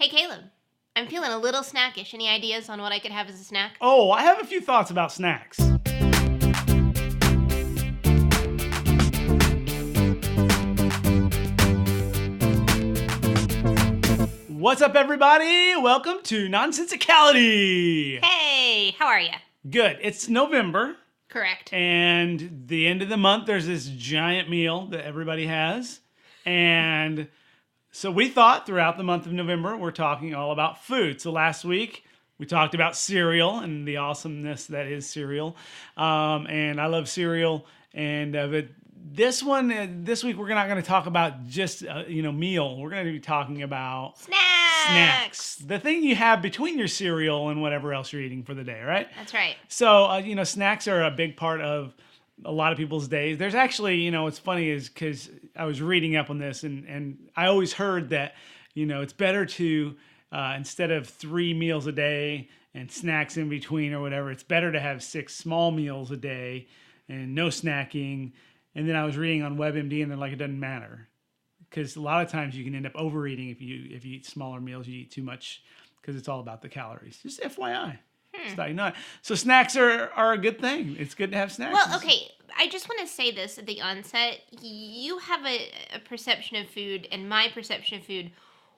Hey, Caleb, I'm feeling a little snackish. Any ideas on what I could have as a snack? Oh, I have a few thoughts about snacks. What's up, everybody? Welcome to Nonsensicality. Hey, how are you? Good. It's November. Correct. And the end of the month, there's this giant meal that everybody has. And so we thought throughout the month of November, we're talking all about food. So last week, we talked about cereal and the awesomeness that is cereal. And I love cereal. And but this week, we're not going to talk about just, meal. We're going to be talking about snacks. The thing you have between your cereal and whatever else you're eating for the day, right? That's right. So, snacks are a big part of a lot of people's days. There's actually, what's funny is because I was reading up on this and I always heard that, it's better to, instead of 3 meals a day and snacks in between or whatever, it's better to have 6 small meals a day and no snacking. And then I was reading on WebMD and they're like, it doesn't matter. Because a lot of times you can end up overeating if you eat smaller meals, you eat too much because it's all about the calories. Just FYI. So snacks are a good thing. It's good to have snacks. Well, okay. I just want to say this at the onset. You have a perception of food and my perception of food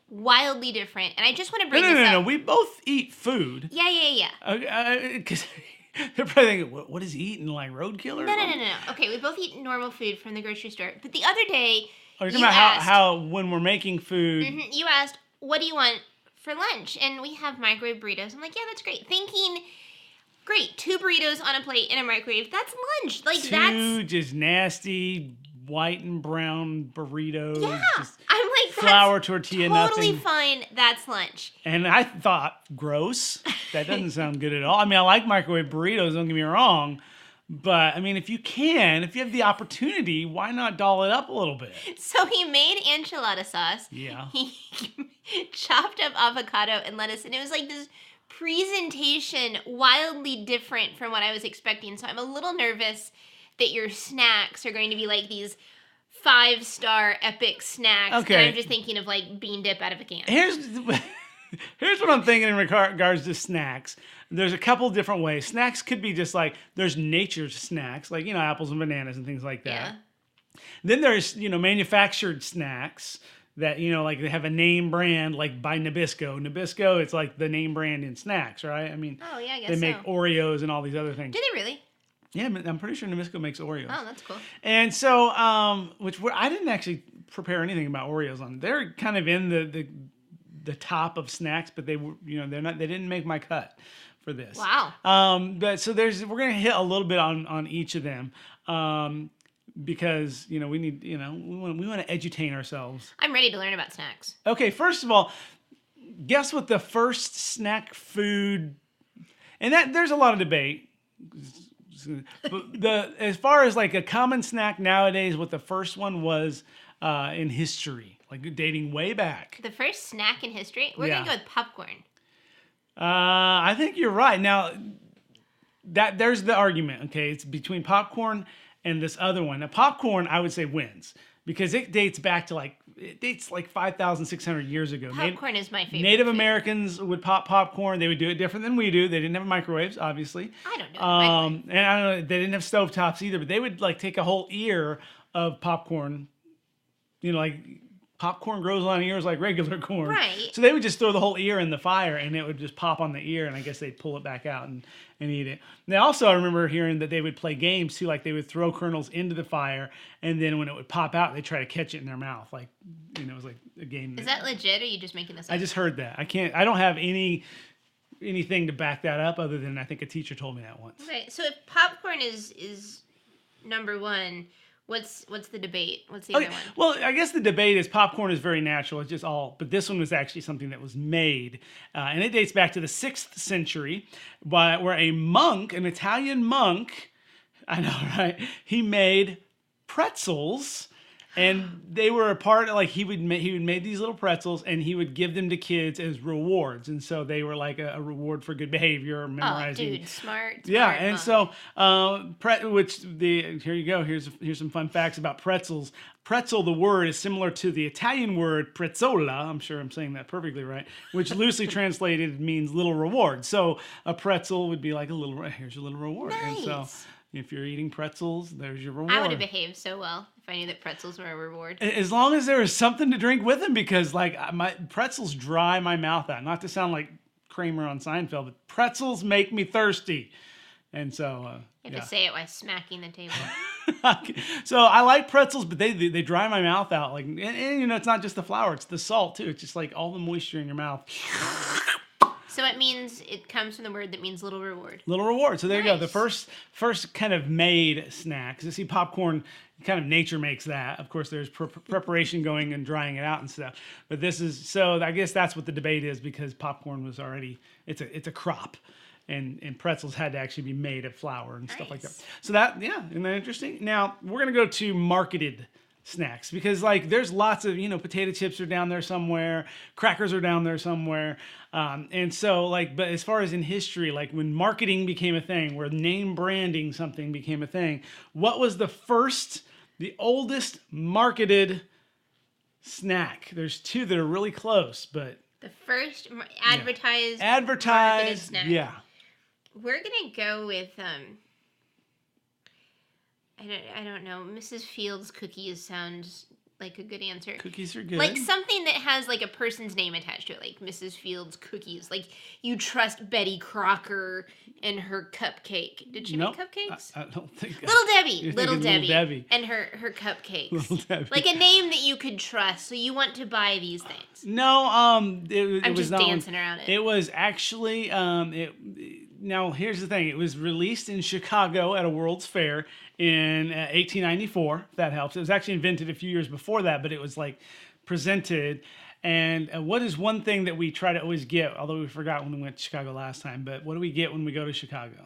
wildly different. And I just want to bring this up. No. We both eat food. Yeah. Because they're probably thinking, what is he eating, like roadkill or something? No. Okay, we both eat normal food from the grocery store. But the other day, you're talking about how when we're making food. Mm-hmm, you asked, what do you want for lunch? And we have microwave burritos. I'm like, yeah, that's great. Thinking, great, 2 burritos on a plate in a microwave. That's lunch. Two just nasty white and brown burritos. Yeah, just I'm like, flour tortilla, totally nothing. fine. That's lunch. And I thought, gross. That doesn't sound good at all. I mean, I like microwave burritos. Don't get me wrong. But, I mean, if you have the opportunity, why not doll it up a little bit? So he made enchilada sauce. Yeah. He chopped up avocado and lettuce. And it was like this presentation wildly different from what I was expecting. So I'm a little nervous that your snacks are going to be like these 5-star epic snacks. Okay. And I'm just thinking of like bean dip out of a can. Here's what I'm thinking in regards to snacks. There's a couple different ways. Snacks could be just like, there's nature's snacks, like, apples and bananas and things like that. Yeah. Then there's, manufactured snacks that, like they have a name brand, like by Nabisco. Nabisco, it's like the name brand in snacks, right? I mean, oh, yeah, I guess they make Oreos and all these other things. Do they really? Yeah, I'm pretty sure Nabisco makes Oreos. Oh, that's cool. And so, I didn't actually prepare anything about Oreos on. They're kind of in the top of snacks, but they were, they didn't make my cut for this. Wow. But so we're going to hit a little bit on each of them. Because, we need, we want to edutain ourselves. I'm ready to learn about snacks. Okay, first of all, guess what the first snack food, and there's a lot of debate. But as far as like a common snack nowadays, what the first one was in history, like dating way back. The first snack in history? We're going to go with popcorn. I think you're right. Now, there's the argument, okay? It's between popcorn and this other one. Now, popcorn, I would say, wins because it dates back to like 5,600 years ago. Popcorn is my favorite. Native food. Americans would pop popcorn. They would do it different than we do. They didn't have microwaves, obviously. I don't know. And I don't know. They didn't have stovetops either. But they would like take a whole ear of popcorn. Like popcorn grows on ears like regular corn. Right. So they would just throw the whole ear in the fire, and it would just pop on the ear. And I guess they'd pull it back out and eat it. And I remember hearing that they would play games too. Like they would throw kernels into the fire, and then when it would pop out, they'd try to catch it in their mouth. Like, it was like a game. Is that legit, or are you just making this up? I just heard that. I don't have anything to back that up other than I think a teacher told me that once. Right. So if popcorn is number one, what's the debate? What's the other one? Well, I guess the debate is popcorn is very natural. It's just but this one was actually something that was made. And it dates back to the 6th century where an Italian monk, I know, right? He made pretzels And they were a part of, like, he would make these little pretzels and he would give them to kids as rewards. And so they were like a reward for good behavior or memorizing. Oh, dude, smart. Yeah, smart and mom. so here you go. Here's some fun facts about pretzels. Pretzel, the word, is similar to the Italian word prezzola. I'm sure I'm saying that perfectly right, which loosely translated means little reward. So a pretzel would be like here's your little reward. And so Nice. if you're eating pretzels, there's your reward. I would have behaved so well if I knew that pretzels were a reward. As long as there was something to drink with them, because like my pretzels dry my mouth out. Not to sound like Kramer on Seinfeld, but pretzels make me thirsty. And so You have to say it while smacking the table. So I like pretzels, but they dry my mouth out. Like, and it's not just the flour; it's the salt too. It's just like all the moisture in your mouth. So it comes from the word that means little reward. Little reward. So there you go. The Nice. first kind of made snack. Because see, popcorn, kind of nature makes that. Of course, there's preparation going and drying it out and stuff. But this is so. I guess that's what the debate is, because popcorn was already it's a crop. And pretzels had to actually be made of flour and stuff like that. Nice. So isn't that interesting? Now we're gonna go to marketed snacks, because like there's lots of potato chips are down there somewhere, crackers are down there somewhere, and so like, but as far as in history, like when marketing became a thing, where name branding something became a thing, what was the oldest marketed snack? There's two that are really close, but The first advertised marketed advertised, snack. yeah. We're gonna go with I don't know. Mrs. Fields cookies sounds like a good answer. Cookies are good. Like something that has like a person's name attached to it, like Mrs. Fields cookies. Like you trust Betty Crocker and her cupcake. Did she Nope. make cupcakes? I don't think. Little Debbie, You're Little thinking Debbie, Little Debbie. and her cupcakes. Little Debbie. Like a name that you could trust, so you want to buy these things. No, it I'm was just not. dancing around it. It was actually Now here's the thing. It was released in Chicago at a World's Fair in 1894. If that helps. It was actually invented a few years before that, but it was like presented. And what is one thing that we try to always get? Although we forgot when we went to Chicago last time, but what do we get when we go to Chicago?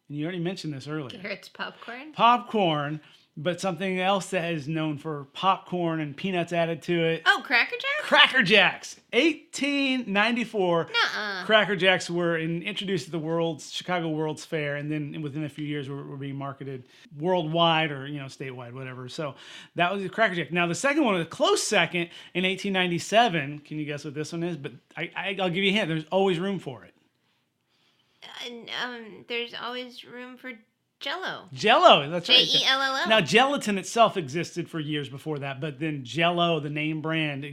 And you already mentioned this earlier. Garrett's popcorn. Popcorn, but something else that is known for popcorn and peanuts added to it. Oh, Cracker Jack? Cracker Jacks. 1894. Nuh-uh. Cracker Jacks were introduced at the Chicago World's Fair, and then within a few years were being marketed worldwide or statewide, whatever. So that was the Cracker Jack. Now the second one, a close second, in 1897. Can you guess what this one is? But I'll give you a hint. There's always room for it. There's always room for Jell-O. Jell-O, that's right. Jell-O. Now, gelatin itself existed for years before that, but then Jell-O, the name brand,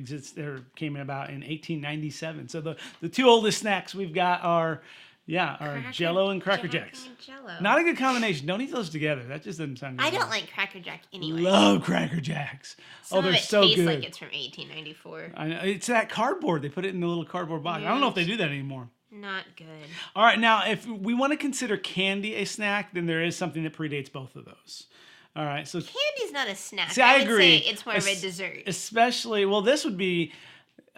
came about in 1897. So the two oldest snacks we've got are Jell-O and Cracker Jacks. and Jell-O. Not a good combination. Don't eat those together. That just doesn't sound good. I don't like Cracker Jack anyway. Love Cracker Jacks. Some they're of it so tastes good. like it's from 1894. I know. It's that cardboard. They put it in the little cardboard box. I don't know if they do that anymore. Not good. All right, now if we want to consider candy a snack, then there is something that predates both of those. All right, so Candy's not a snack. See, I would agree. say it's more of a dessert. Especially, well, this would be.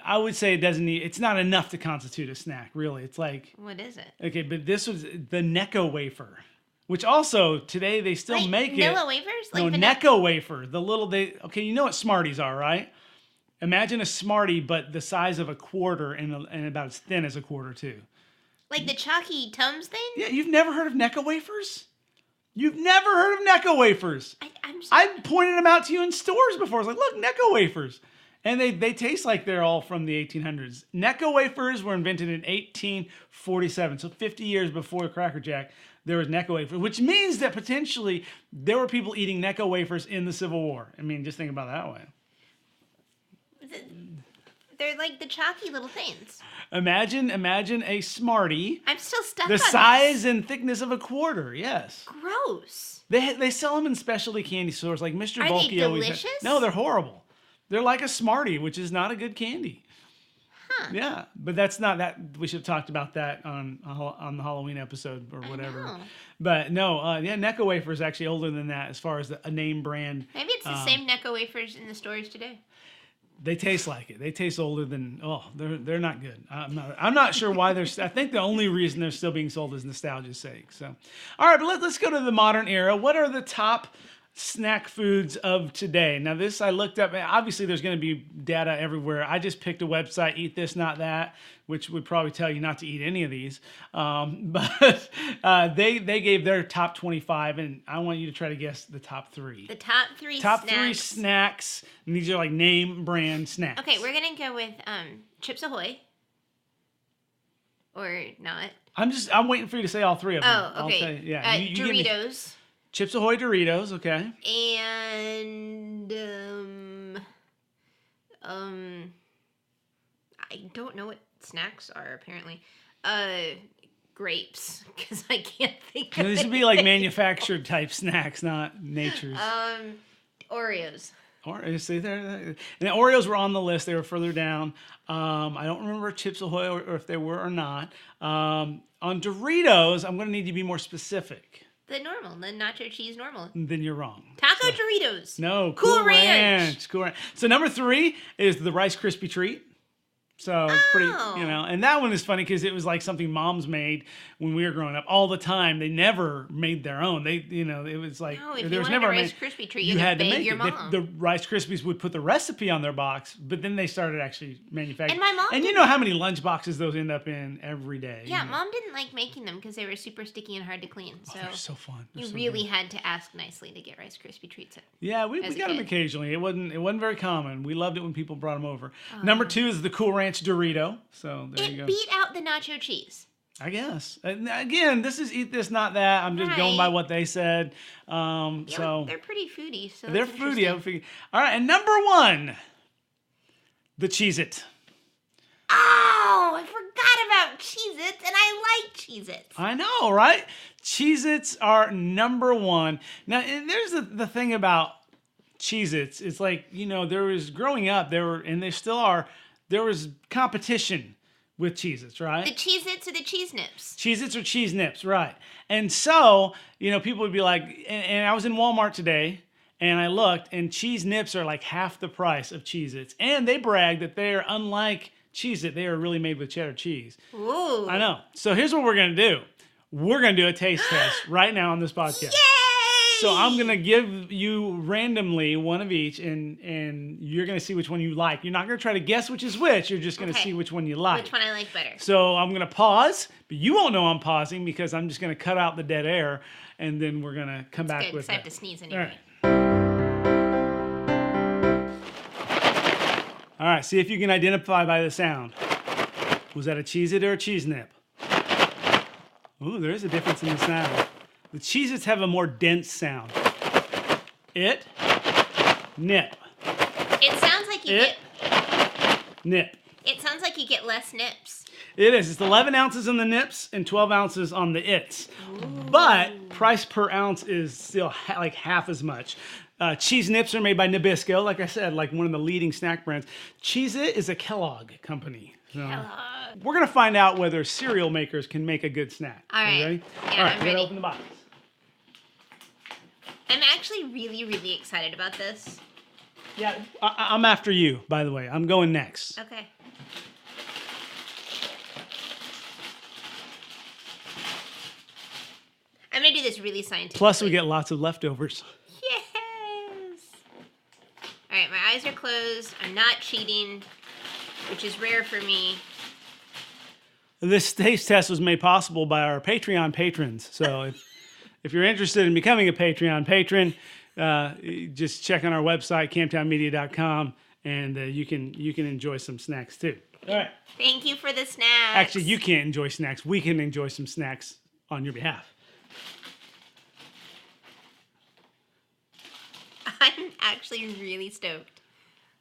I would say it doesn't need. It's not enough to constitute a snack, really. It's like What is it? okay, but this was the Necco wafer, which also today they still Like make vanilla it. wafers? No, Like vanilla? Necco wafer. The little okay, you know what Smarties are, right? Imagine a Smartie, but the size of a quarter and about as thin as a quarter too. Like the chalky Tums thing? Yeah, you've never heard of Necco wafers? You've never heard of Necco wafers? I've pointed them out to you in stores before. It's like, look, Necco wafers. And they taste like they're all from the 1800s. Necco wafers were invented in 1847. So 50 years before Cracker Jack, there was Necco wafers, which means that potentially there were people eating Necco wafers in the Civil War. I mean, just think about it that way. They're like the chalky little things. Imagine a Smartie. I'm still stuck The on size and thickness of a quarter, yes. this. Gross. They sell them in specialty candy stores, like Mr. Are they Bulky always. delicious? No, they're horrible. They're like a Smartie, which is not a good candy. Huh. Yeah, but that's not that. We should have talked about that on the Halloween episode or whatever. know. But no, Necco wafer is actually older than that as far as a name brand. Maybe it's the same Necco wafers in the stores today. They taste like it. They taste older than. Oh, they're not good. I'm not sure why they're. I think the only reason they're still being sold is nostalgia's sake. So, all right, but let's go to the modern era. What are the top snack foods of today. Now, this I looked up. Obviously, there's going to be data everywhere. I just picked a website, Eat This, Not That, which would probably tell you not to eat any of these. But they gave their top 25, and I want you to try to guess the top three. The top three Top snacks. three snacks. And these are like name brand snacks. Okay, we're going to go with Chips Ahoy. Or not. I'm waiting for you to say all three of them. Oh, okay. I'll tell you, yeah. You give me Doritos. Chips Ahoy Doritos, okay. And I don't know what snacks are apparently. Grapes, because I can't think of These would be like manufactured type snacks, not nature's. Oreos. Or see there, and the Oreos were on the list. They were further down. I don't remember Chips Ahoy or if they were or not. On Doritos, I'm going to need you to be more specific. The nacho cheese normal. Then you're wrong. Taco Doritos. No, Cool Ranch. Cool Ranch. So number 3 is the Rice Krispie Treat. So it's pretty, and that one is funny because it was like something moms made when we were growing up all the time. They never made their own. They, it was like if there you was wanted never a Rice Krispie treat, you had to beg make your it. mom. The Rice Krispies would put the recipe on their box, but then they started actually manufacturing. And my mom you know how many lunch boxes those end up in every day. Yeah, Mom didn't like making them because they were super sticky and hard to clean. So they're so fun. You really had to ask nicely to get Rice Krispie treats. Yeah, we got them occasionally. It wasn't very common. We loved it when people brought them over. Number 2 is the Cool Ranch Dorito. So there you go. It beat out the nacho cheese. I guess. And again, this is Eat This, Not That. I'm just going by what they said. So they're pretty foodie. So they're foodie. All right, and number 1, the Cheez-It. Oh, I forgot about Cheez-its, and I like Cheez-its. I know, right? Cheez-Its are number 1. Now, there's the thing about Cheez-Its. It's like, there was growing up, and they still are, there was competition with Cheez-Its, right? The Cheez-Its or the Cheese Nips? Cheez-Its or Cheese Nips, right. And so, people would be like, and I was in Walmart today, and I looked, and Cheese Nips are like half the price of Cheez-Its. And they brag that they're unlike Cheez-It. They are really made with cheddar cheese. Ooh. I know. So here's what we're going to do. We're going to do a taste test right now on this podcast. Yay! So I'm going to give you randomly one of each, and you're going to see which one you like. You're not going to try to guess which is which. You're just going to see which one you like. Which one I like better. So I'm going to pause, but you won't know I'm pausing because I'm just going to cut out the dead air, and then we're going to come back with it. I have to sneeze anyway. All right, see if you can identify by the sound. Was that a Cheez-It or a Cheese Nip? Ooh, there is a difference in the sound. The Cheez-Its have a more dense sound. It, nip. It sounds like you get... Nip. It sounds like you get less nips. It is. It's 11 ounces on the nips and 12 ounces on the its. Ooh. But price per ounce is still like half as much. Cheese Nips are made by Nabisco, like I said, like one of the leading snack brands. Cheez-It is a Kellogg company. So we're going to find out whether cereal makers can make a good snack. All right. You ready? Yeah, all right, I'm ready. Open the box. I'm actually really, really excited about this. Yeah, I'm after you, by the way. I'm going next. Okay. I'm going to do this really scientifically. Plus, we get lots of leftovers. Yes! All right, my eyes are closed. I'm not cheating, which is rare for me. This taste test was made possible by our Patreon patrons. So if you're interested in becoming a Patreon patron, just check on our website, camptownmedia.com, and you can enjoy some snacks too. All right. Thank you for the snacks. Actually, you can't enjoy snacks. We can enjoy some snacks on your behalf. I'm actually really stoked.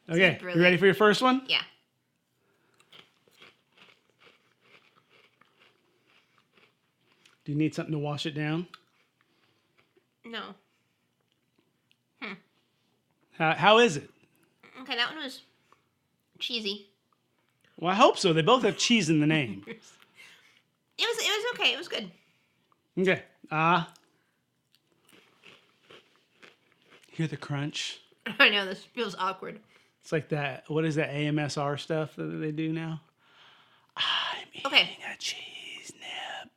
Okay, you ready for your first one? Yeah. Do you need something to wash it down? No. How is it? Okay, that one was cheesy. Well, I hope so. They both have cheese in the name. It was okay. It was good. Okay. Hear the crunch? I know, this feels awkward. It's like that. What is that AMSR stuff that they do now? I'm eating a cheese nip.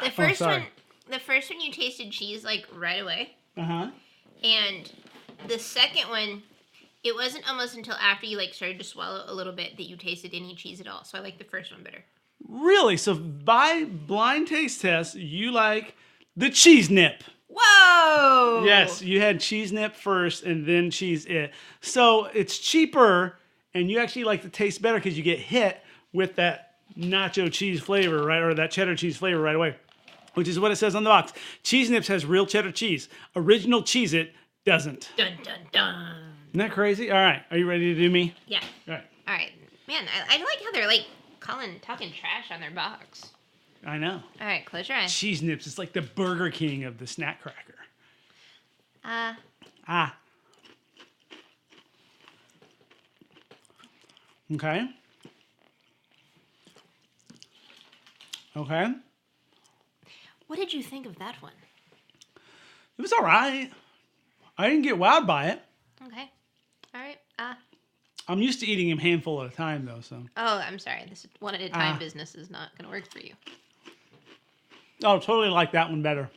The first one you tasted cheese like right away. Uh-huh. And the second one, it wasn't almost until after you like started to swallow a little bit that you tasted any cheese at all. So I like the first one better. Really? So by blind taste test, you like the cheese nip. Whoa! Yes, you had cheese nip first and then cheese it. So it's cheaper and you actually like the taste better because you get hit with that nacho cheese flavor, right? Or that cheddar cheese flavor right away, which is what it says on the box. Cheese Nips has real cheddar cheese. Original Cheez-It doesn't. Dun, dun, dun. Isn't that crazy? All right. Are you ready to do me? Yeah. All right. All right. Man, I like how they're like talking trash on their box. I know. All right, close your eyes. Cheese Nips is like the Burger King of the snack cracker. Okay. Okay. What did you think of that one? It was all right. I didn't get wowed by it. Okay. All right. I'm used to eating a handful at a time, though, so. Oh, I'm sorry. This one at a time business is not going to work for you. Oh, totally like that one better.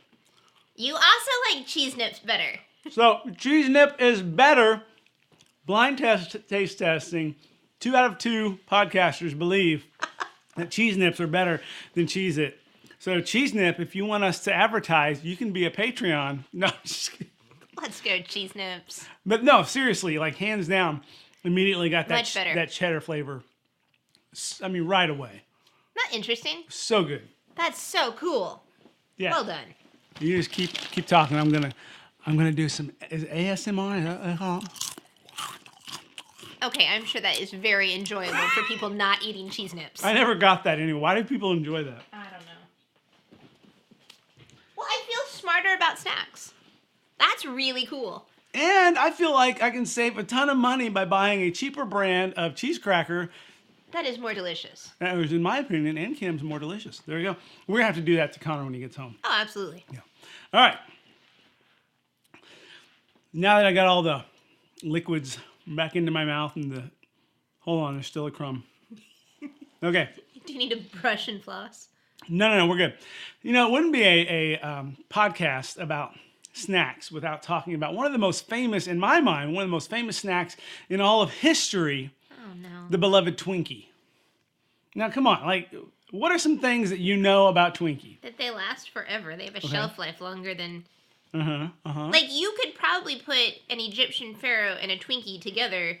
You also like Cheese Nips better. So, Cheese Nip is better. Blind taste testing. 2 out of 2 podcasters believe that Cheese Nips are better than Cheez-It. So, Cheese Nip, if you want us to advertise, you can be a Patreon. No, just kidding. Let's go, Cheese Nips. But no, seriously, like hands down, immediately got that Much better. that cheddar flavor. I mean, right away. Not interesting. So good. That's so cool. Yeah. Well done. You just keep talking. I'm gonna do some ASMR. Okay, I'm sure that is very enjoyable for people not eating Cheese Nips. I never got that anyway. Why do people enjoy that? I don't know. Well, I feel smarter about snacks. That's really cool. And I feel like I can save a ton of money by buying a cheaper brand of cheese cracker. That is more delicious. That was, in my opinion, and Kim's more delicious. There you go. We're gonna have to do that to Connor when he gets home. Oh, absolutely. Yeah. All right. Now that I got all the liquids back into my mouth and hold on, there's still a crumb. Okay. Do you need to brush and floss? No, we're good. You know, it wouldn't be a podcast about snacks without talking about one of the most famous, in my mind, one of the most famous snacks in all of history. Oh, no. The beloved Twinkie. Now, come on, like, what are some things that you know about Twinkie? That they last forever. They have a shelf life longer than... Uh-huh. Like, you could probably put an Egyptian pharaoh and a Twinkie together,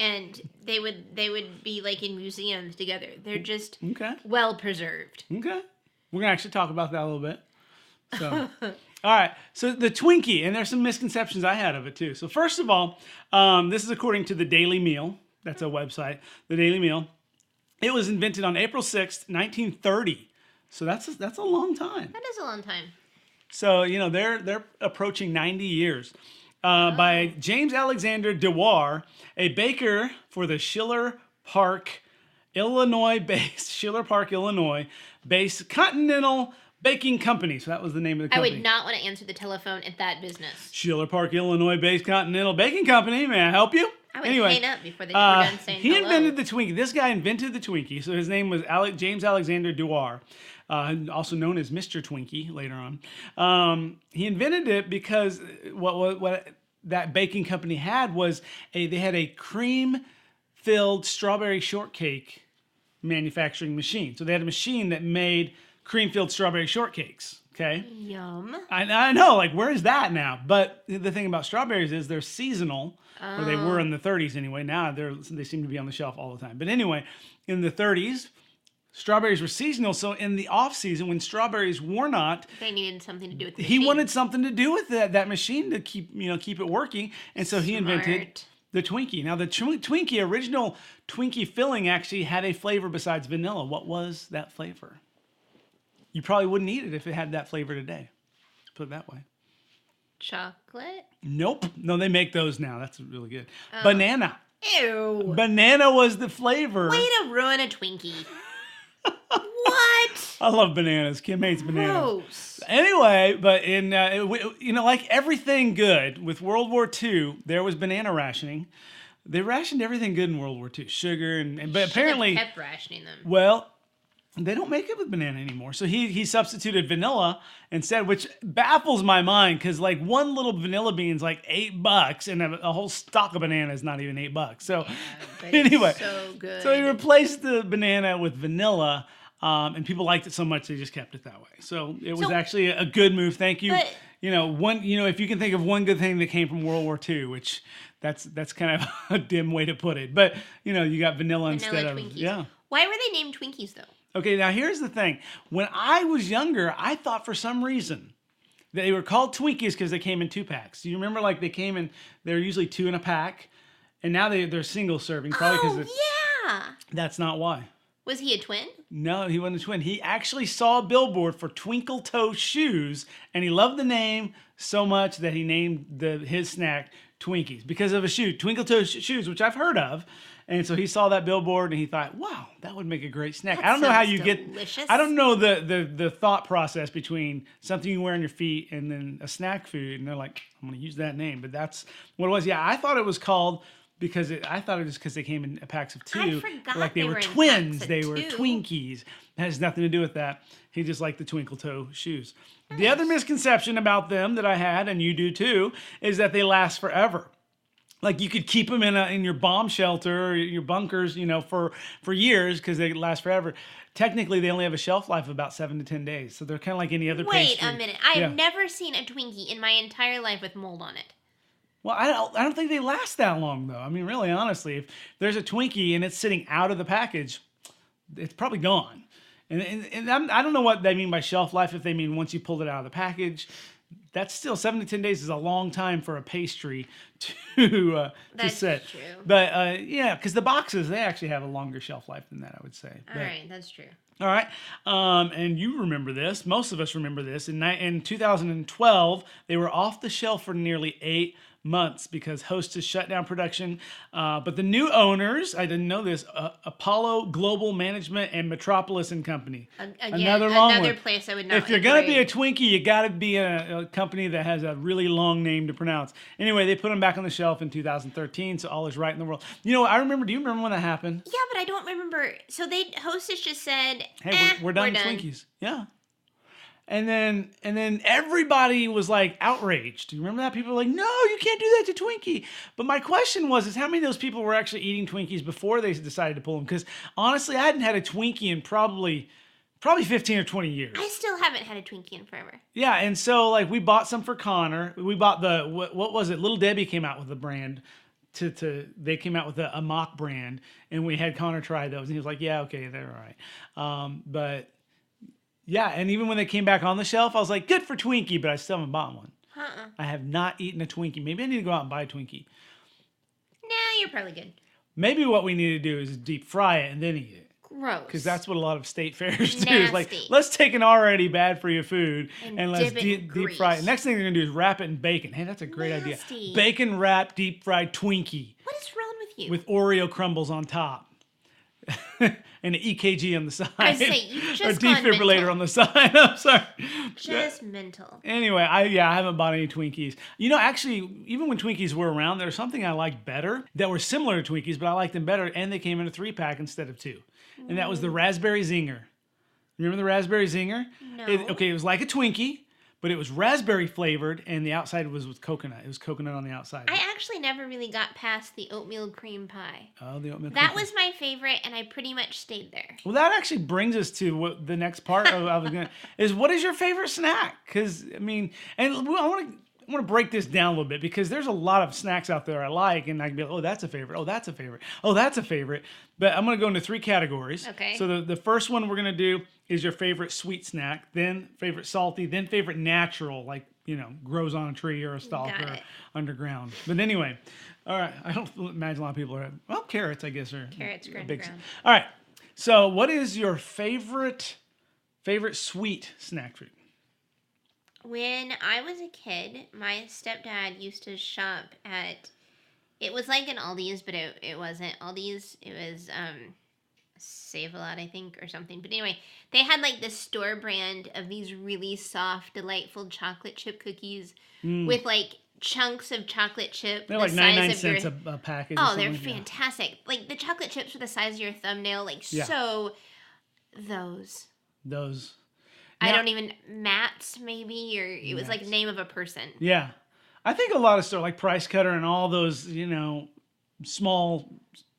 and they would be, like, in museums together. They're just well preserved. Okay. We're going to actually talk about that a little bit. So, all right. So, the Twinkie, and there's some misconceptions I had of it, too. So, first of all, this is according to the Daily Meal. That's a website. The Daily Meal. It was invented on April 6th, 1930. So that's a long time. That is a long time. So, you know, they're approaching 90 years. By James Alexander Dewar, a baker for the Schiller Park, Illinois-based Continental Baking Company. So that was the name of the company. I would not want to answer the telephone at that business. Schiller Park, Illinois-based Continental Baking Company. May I help you? I would hang up before they were done saying he hello. invented the Twinkie. This guy invented the Twinkie. So his name was James Alexander Dewar, also known as Mr. Twinkie later on. He invented it because what that baking company had was they had a cream-filled strawberry shortcake manufacturing machine. So they had a machine that made cream-filled strawberry shortcakes. Okay. Yum. I know, like, where is that now? But the thing about strawberries is they're seasonal, or they were in the 30s anyway. Now they seem to be on the shelf all the time. But anyway, in the 30s, strawberries were seasonal. So in the off season, when strawberries were not, they needed something to do with the he machine. wanted something to do with that machine to keep it working. And so he invented the Twinkie. Now the Twinkie, original Twinkie filling actually had a flavor besides vanilla. What was that flavor? You probably wouldn't eat it if it had that flavor today. Put it that way. Chocolate? Nope. No, they make those now. That's really good. Banana. Ew. Banana was the flavor. Way to ruin a Twinkie. What? I love bananas. Kim hates bananas. Gross. Anyway, but like everything good with World War II, there was banana rationing. They rationed everything good in World War II. Sugar but apparently kept rationing them. Well, They don't make it with banana anymore. So he substituted vanilla instead, which baffles my mind because like one little vanilla bean's like $8, and a whole stalk of banana is not even $8. So But anyway, it's so good. so he replaced the banana with vanilla, and people liked it so much they just kept it that way. So it was actually a good move. Thank you. But- If you can think of one good thing that came from World War II, which that's kind of a dim way to put it, but you got vanilla instead of Twinkies. Why were they named Twinkies though? Okay, now here's the thing. When I was younger, I thought for some reason they were called Twinkies because they came in 2-packs. Do you remember like they were usually 2 in a pack, and now they're single serving. Probably because yeah. that's not why. Was he a twin? No, he wasn't a twin. He actually saw a billboard for Twinkle Toe shoes, and he loved the name so much that he named his snack Twinkies because of a shoe, Twinkle Toe shoes, which I've heard of. And so he saw that billboard and he thought, "Wow, that would make a great snack." That I don't know how you delicious. get. I don't know the thought process between something you wear on your feet and then a snack food. And they're like, "I'm going to use that name," but that's what it was. Yeah, I thought it was called because I thought it was because they came in packs of 2. I forgot like they were in twins. packs of They were 2. Twinkies. It has nothing to do with that. He just liked the Twinkle Toe shoes. Nice. The other misconception about them that I had, and you do too, is that they last forever. Like you could keep them in your bomb shelter or your bunkers, for years because they last forever. Technically, they only have a shelf life of about 7 to 10 days, so they're kind of like any other pastry. Wait a minute! I have never seen a Twinkie in my entire life with mold on it. Well, I don't think they last that long though. I mean, really, honestly, if there's a Twinkie and it's sitting out of the package, it's probably gone. And I don't know what they mean by shelf life. If they mean once you pulled it out of the package. That's still 7 to 10 days is a long time for a pastry to sit. True. But because the boxes, they actually have a longer shelf life than that, I would say. All right, that's true. All right. And you remember this. Most of us remember this. In 2012, they were off the shelf for nearly 8 months because Hostess shut down production. But the new owners, I didn't know this, Apollo Global Management and Metropolis and Company. Another place I would not. If you're going to be a Twinkie, you got to be a company that has a really long name to pronounce. Anyway, they put them back on the shelf in 2013, so all is right in the world. Do you remember when that happened? Yeah, but I don't remember. So Hostess just said, "Hey, we're done with Twinkies." Yeah. And then everybody was like outraged. Do you remember that? People were like, "No, you can't do that to Twinkie." But my question is how many of those people were actually eating Twinkies before they decided to pull them? Because honestly, I hadn't had a Twinkie in probably 15 or 20 years. I still haven't had a Twinkie in forever. Yeah, and so like we bought some for Connor. We bought what was it? Little Debbie came out with a brand. They came out with a mock brand, and we had Connor try those, and he was like, "Yeah, okay, they're all right." But yeah, and even when they came back on the shelf, I was like, "Good for Twinkie," but I still haven't bought one. I have not eaten a Twinkie. Maybe I need to go out and buy a Twinkie. Nah, you're probably good. Maybe what we need to do is deep fry it and then eat it. Gross. Because that's what a lot of state fairs do. Nasty. Is like, let's take an already bad for you food and let's deep fry it. Next thing they're going to do is wrap it in bacon. Hey, that's a great idea. Bacon wrapped deep fried Twinkie. What is wrong with you? With Oreo crumbles on top. And an EKG on the side. I say, you just or defibrillator on the side. I'm sorry. Just mental. Anyway, I haven't bought any Twinkies. Actually, even when Twinkies were around, there was something I liked better that were similar to Twinkies, but I liked them better, and they came in a 3-pack instead of 2. And that was the Raspberry Zinger. Remember the Raspberry Zinger? No. It was like a Twinkie, but it was raspberry flavored, and the outside was with coconut. It was coconut on the outside. I actually never really got past the oatmeal cream pie. Oh, the oatmeal cream That pie. was my favorite, and I pretty much stayed there. Well, that actually brings us to what the next part is what is your favorite snack? Because, I want to break this down a little bit because there's a lot of snacks out there I like, and I can be like, oh, that's a favorite. Oh, that's a favorite. Oh, that's a favorite. But I'm going to go into 3 categories. Okay. So the first one we're going to do is your favorite sweet snack, then favorite salty, then favorite natural, like, grows on a tree or a stalk or underground. But anyway, all right. I don't imagine a lot of people are, carrots, I guess, are carrots grow big. underground. All right. So what is your favorite sweet snack food? When I was a kid, my stepdad used to shop at, it was like an Aldi's, but it wasn't Aldi's. It was Save-A-Lot, I think, or something. But anyway, they had like this store brand of these really soft, delightful chocolate chip cookies with like chunks of chocolate chip. They're like 99 cents a package. Oh, they're fantastic. Like the chocolate chips were the size of your thumbnail, so Those. Those. I Now- don't even Matt's maybe, or it was like Matt's. name of a person. Yeah. I think a lot of stores like Price Cutter and all those, small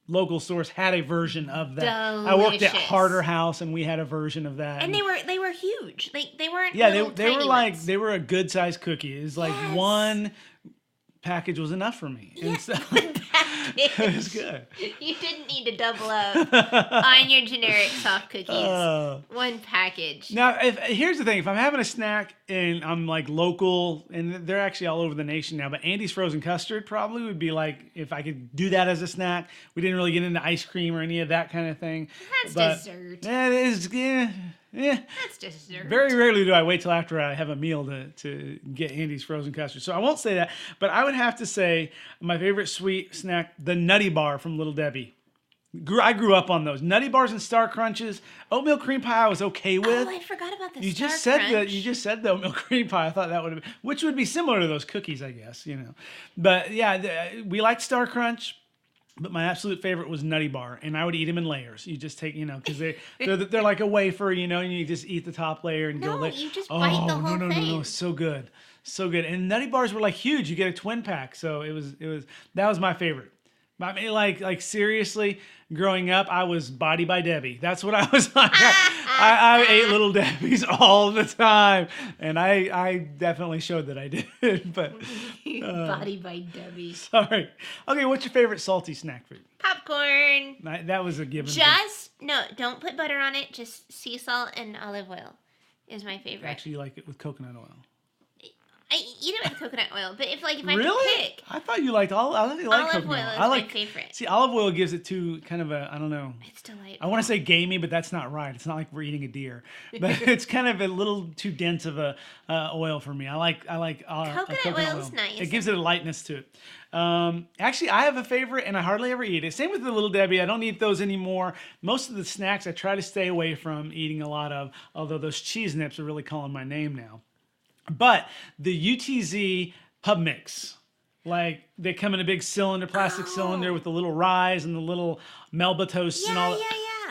local stores had a version of that. I worked at Delicious. Harder House and we had a version of that. And they were huge. They weren't. yeah, little they were tiny like ones. they were a good sized cookie. It was like Yes. one package was enough for me. And so it was good. You didn't need to double up on your generic soft cookies. One package. Now, here's the thing: if I'm having a snack and I'm like local, and they're actually all over the nation now, but Andy's frozen custard probably would be like if I could do that as a snack. We didn't really get into ice cream or any of that kind of thing. That's but dessert. Yeah, it is. Yeah. That's dessert. Very rarely do I wait till after I have a meal to get Andy's frozen custard. So I won't say that, but I would have to say my favorite sweet snack, the Nutty Bar from Little Debbie. I grew up on those Nutty Bars and Star Crunches. Oatmeal cream pie I was okay with. Oh, I forgot about the You Star just said Crunch. that. You just said the oatmeal cream pie. I thought that would have been, which would be similar to those cookies, I guess. But yeah, we liked Star Crunch. But my absolute favorite was Nutty Bar, and I would eat them in layers. You just take, because they're like a wafer, and you just eat the top layer and go. No, you just bite the whole no, thing. so good, so good. And Nutty Bars were like huge. You get a twin pack, so that was my favorite. I mean, like seriously, growing up, I was Body by Debbie. That's what I was like. I ate Little Debbie's all the time, and I definitely showed that I did. But Body by Debbie. sorry. Okay, what's your favorite salty snack food? Popcorn. That was a given. Don't put butter on it. Just sea salt and olive oil is my favorite. Actually, you like it with coconut oil. I eat it with coconut oil, but if I Really? could pick, I thought you liked all. I thought you liked olive coconut oil oil. is I like my favorite. See, olive oil gives it to kind of a I don't know. It's delightful. I want to say gamey, but that's not right. It's not like we're eating a deer, but it's kind of a little too dense of a oil for me. I like Coconut oil's nice. It gives it a lightness to it. Actually, I have a favorite, and I hardly ever eat it. Same with the Little Debbie. I don't eat those anymore. Most of the snacks I try to stay away from eating a lot of. Although those cheese nips are really calling my name now. But the UTZ pub mix. Like, they come in a big cylinder, plastic cylinder with the little ryes and the little Melba toasts and all that.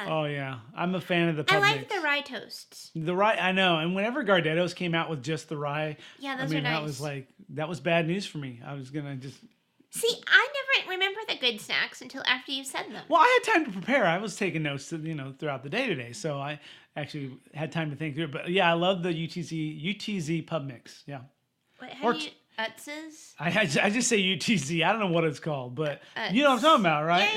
Yeah. Oh, yeah. I'm a fan of the pub I like mix. the rye toasts. The rye, I know. And whenever Gardetto's came out with just the rye, Yeah, those I mean, are nice. that was bad news for me. I was going to just... See, I never remember the good snacks until after you said them. Well, I had time to prepare. I was taking notes, throughout the day today. So I actually had time to think through it. But yeah, I love the UTZ pub mix. Yeah. How do you... Utz's? I just say UTZ. I don't know what it's called, but you know what I'm talking about, right?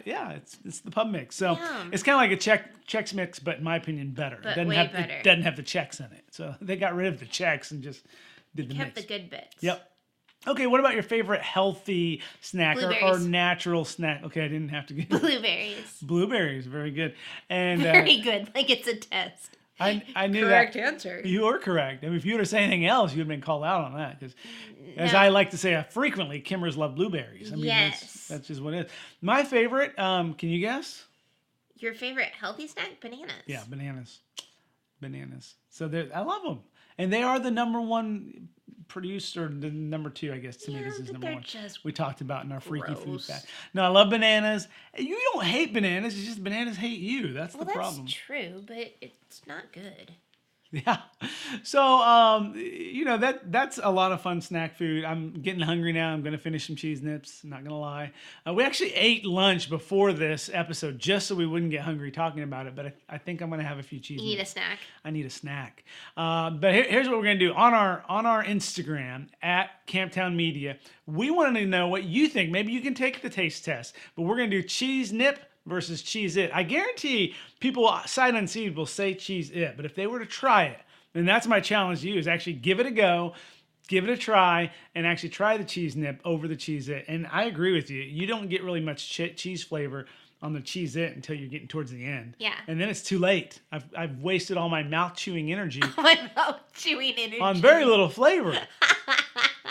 Yeah. It's the pub mix. So Yum. it's kind of like a Chex Mix, but in my opinion, better. But It way better. It doesn't have the Chex in it. So they got rid of the Chex and just did the Kept mix. the good bits. Yep. Okay, what about your favorite healthy snack or Blueberries. natural snack? Okay, I didn't have to get Blueberries. blueberries. Very good. And Very good. Like it's a test. I knew Correct that. answer. You were correct. I mean, if you would have said anything else, you'd have been called out on that. Because, as I like to say frequently, Kimmers love blueberries. I mean, Yes. that's just what it is. My favorite, can you guess? Your favorite healthy snack? Bananas. Yeah, bananas. Bananas. So I love them. And they are the number one produced, or the number two, I guess. Tomatoes is but number they're one. just We talked about in our freaky food gross. fact. No, I love bananas. You don't hate bananas. It's just bananas hate you. That's the problem. That's true, but it's not good. Yeah. So, that's a lot of fun snack food. I'm getting hungry now. I'm going to finish some cheese nips. Not going to lie. We actually ate lunch before this episode just so we wouldn't get hungry talking about it. But I think I'm going to have a few cheese You need a nips. snack. I need a snack. But here's what we're going to do. On our Instagram, at Camptown Media, we want to know what you think. Maybe you can take the taste test. But we're going to do cheese nip versus Cheez-It. I guarantee people sight unseen will say Cheez-It, but if they were to try it, then that's my challenge to you, is actually give it a go, give it a try, and actually try the cheese nip over the Cheez-It. And I agree with you. You don't get really much cheese flavor on the Cheez-It until you're getting towards the end. Yeah. And then it's too late. I've wasted all my mouth chewing energy My mouth chewing energy. on very little flavor.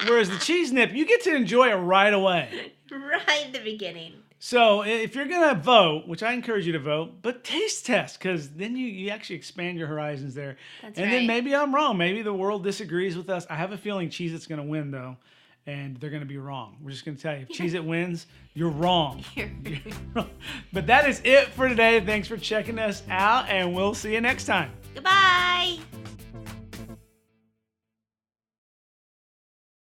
Whereas the cheese nip, you get to enjoy it right away. Right in the beginning. So if you're going to vote, which I encourage you to vote, but taste test, because then you actually expand your horizons there. That's and right. then maybe I'm wrong. Maybe the world disagrees with us. I have a feeling Cheez-It's going to win, though. and they're going to be wrong. We're just going to tell you, if Cheez-It wins, you're wrong. You're But that is it for today. Thanks for checking us out, and we'll see you next time. Goodbye.